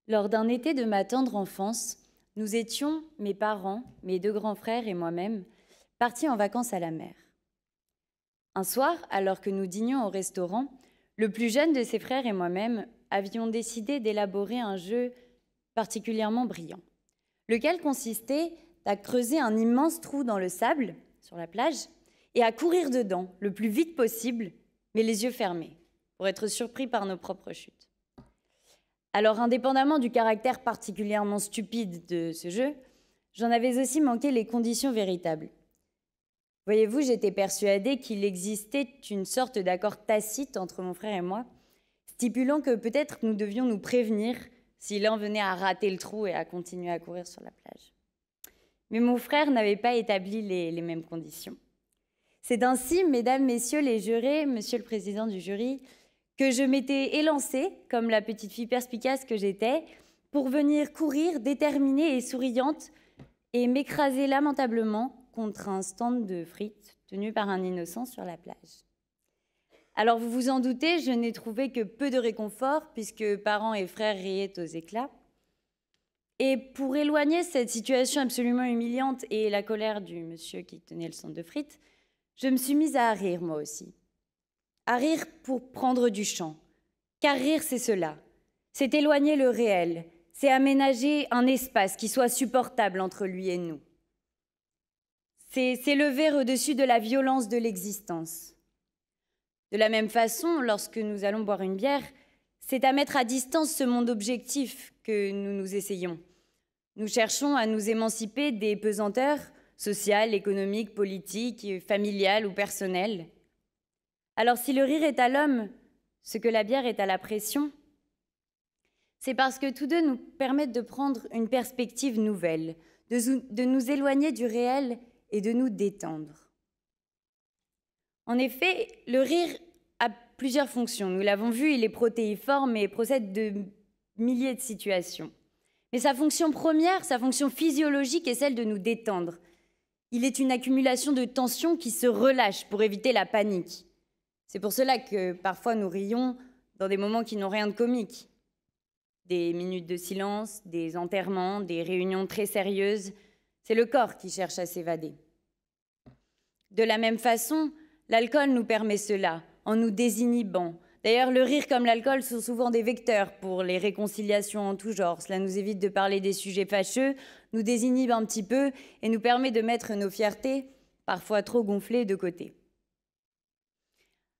Lors d'un été de ma tendre enfance, nous étions, mes parents, mes 2 grands frères et moi-même, partis en vacances à la mer. Un soir, alors que nous dînions au restaurant, le plus jeune de ses frères et moi-même avions décidé d'élaborer un jeu particulièrement brillant, lequel consistait à creuser un immense trou dans le sable, sur la plage, et à courir dedans le plus vite possible, mais les yeux fermés, pour être surpris par nos propres chutes. Alors, indépendamment du caractère particulièrement stupide de ce jeu, j'en avais aussi manqué les conditions véritables. Voyez-vous, j'étais persuadée qu'il existait une sorte d'accord tacite entre mon frère et moi, stipulant que peut-être nous devions nous prévenir si l'un venait à rater le trou et à continuer à courir sur la plage. Mais mon frère n'avait pas établi les mêmes conditions. C'est ainsi, mesdames, messieurs les jurés, monsieur le président du jury, que je m'étais élancée, comme la petite fille perspicace que j'étais, pour venir courir, déterminée et souriante, et m'écraser lamentablement contre un stand de frites tenu par un innocent sur la plage. Alors vous vous en doutez, je n'ai trouvé que peu de réconfort, puisque parents et frères riaient aux éclats. Et pour éloigner cette situation absolument humiliante et la colère du monsieur qui tenait le stand de frites, je me suis mise à rire moi aussi. À rire pour prendre du champ. Car rire, c'est cela. C'est éloigner le réel. C'est aménager un espace qui soit supportable entre lui et nous. C'est s'élever au-dessus de la violence de l'existence. De la même façon, lorsque nous allons boire une bière, c'est à mettre à distance ce monde objectif que nous nous essayons. Nous cherchons à nous émanciper des pesanteurs sociales, économiques, politiques, familiales ou personnelles. Alors si le rire est à l'homme ce que la bière est à la pression, c'est parce que tous deux nous permettent de prendre une perspective nouvelle, de nous éloigner du réel et de nous détendre. En effet, le rire a plusieurs fonctions. Nous l'avons vu, il est protéiforme et procède de milliers de situations. Mais sa fonction première, sa fonction physiologique est celle de nous détendre. Il est une accumulation de tensions qui se relâche pour éviter la panique. C'est pour cela que parfois nous rions dans des moments qui n'ont rien de comique. Des minutes de silence, des enterrements, des réunions très sérieuses. C'est le corps qui cherche à s'évader. De la même façon, l'alcool nous permet cela, en nous désinhibant. D'ailleurs, le rire comme l'alcool sont souvent des vecteurs pour les réconciliations en tout genre. Cela nous évite de parler des sujets fâcheux, nous désinhibe un petit peu et nous permet de mettre nos fiertés, parfois trop gonflées, de côté.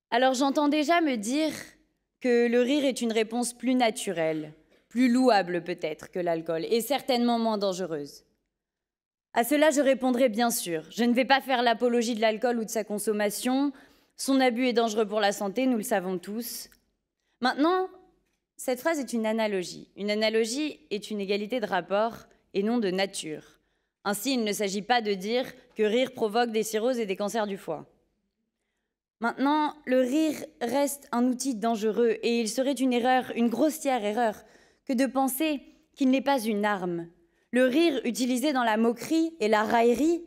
Alors j'entends déjà me dire que le rire est une réponse plus naturelle, plus louable peut-être que l'alcool, et certainement moins dangereuse. À cela, je répondrai bien sûr. Je ne vais pas faire l'apologie de l'alcool ou de sa consommation. Son abus est dangereux pour la santé, nous le savons tous. Maintenant, cette phrase est une analogie. Une analogie est une égalité de rapport et non de nature. Ainsi, il ne s'agit pas de dire que rire provoque des cirrhoses et des cancers du foie. Maintenant, le rire reste un outil dangereux et il serait une erreur, une grossière erreur, que de penser qu'il n'est pas une arme. Le rire utilisé dans la moquerie et la raillerie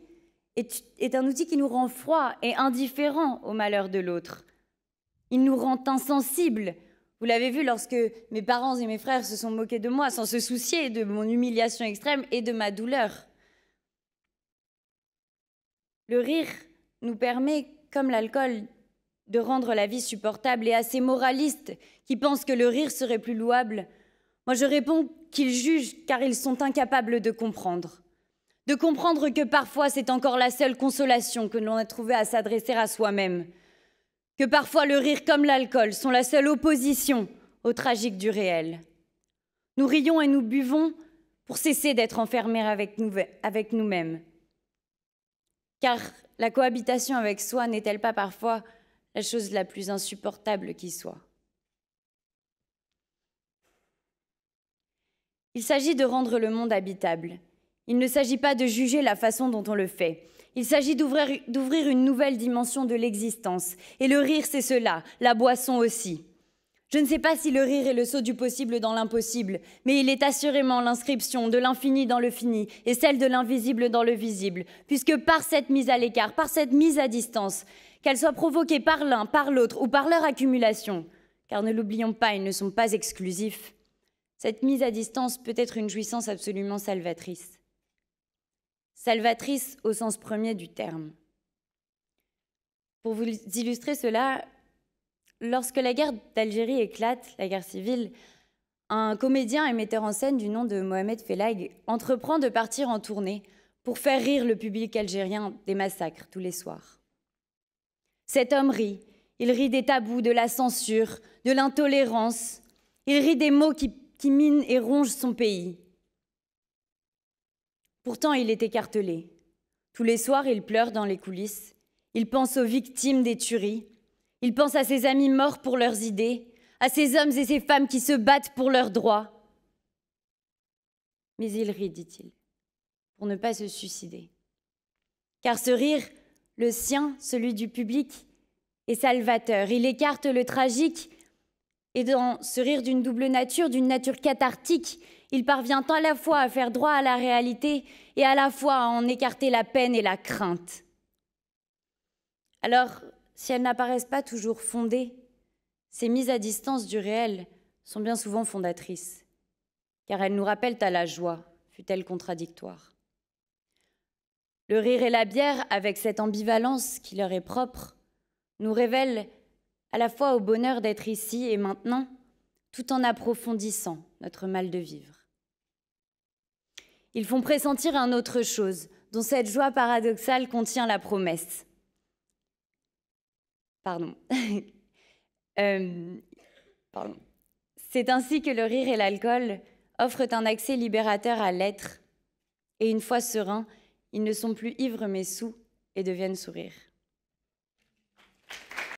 est un outil qui nous rend froid et indifférent au malheur de l'autre. Il nous rend insensibles. Vous l'avez vu lorsque mes parents et mes frères se sont moqués de moi sans se soucier de mon humiliation extrême et de ma douleur. Le rire nous permet, comme l'alcool, de rendre la vie supportable, et à ces moralistes qui pensent que le rire serait plus louable, moi je réponds qu'ils jugent car ils sont incapables de comprendre. De comprendre que parfois c'est encore la seule consolation que l'on a trouvée à s'adresser à soi-même. Que parfois le rire comme l'alcool sont la seule opposition au tragique du réel. Nous rions et nous buvons pour cesser d'être enfermés avec nous-mêmes. Car la cohabitation avec soi n'est-elle pas parfois la chose la plus insupportable qui soit? Il s'agit de rendre le monde habitable. Il ne s'agit pas de juger la façon dont on le fait. Il s'agit d'ouvrir une nouvelle dimension de l'existence. Et le rire, c'est cela, la boisson aussi. Je ne sais pas si le rire est le saut du possible dans l'impossible, mais il est assurément l'inscription de l'infini dans le fini et celle de l'invisible dans le visible, puisque par cette mise à l'écart, par cette mise à distance, qu'elle soit provoquée par l'un, par l'autre ou par leur accumulation, car ne l'oublions pas, ils ne sont pas exclusifs. Cette mise à distance peut être une jouissance absolument salvatrice. Salvatrice au sens premier du terme. Pour vous illustrer cela, lorsque la guerre d'Algérie éclate, la guerre civile, un comédien et metteur en scène du nom de Mohamed Fellag entreprend de partir en tournée pour faire rire le public algérien des massacres tous les soirs. Cet homme rit. Il rit des tabous, de la censure, de l'intolérance. Il rit des mots qui minent et rongent son pays. Pourtant, il est écartelé. Tous les soirs, il pleure dans les coulisses. Il pense aux victimes des tueries. Il pense à ses amis morts pour leurs idées, à ces hommes et ces femmes qui se battent pour leurs droits. Mais il rit, dit-il, pour ne pas se suicider. Car ce rire, le sien, celui du public, est salvateur. Il écarte le tragique et dans ce rire d'une double nature, d'une nature cathartique, il parvient à la fois à faire droit à la réalité et à la fois à en écarter la peine et la crainte. Alors, si elles n'apparaissent pas toujours fondées, ces mises à distance du réel sont bien souvent fondatrices, car elles nous rappellent à la joie, fût-elle contradictoire. Le rire et la bière, avec cette ambivalence qui leur est propre, nous révèlent à la fois au bonheur d'être ici et maintenant, tout en approfondissant notre mal de vivre. Ils font pressentir une autre chose, dont cette joie paradoxale contient la promesse. C'est ainsi que le rire et l'alcool offrent un accès libérateur à l'être, et une fois sereins, ils ne sont plus ivres mais soûls et deviennent sourires.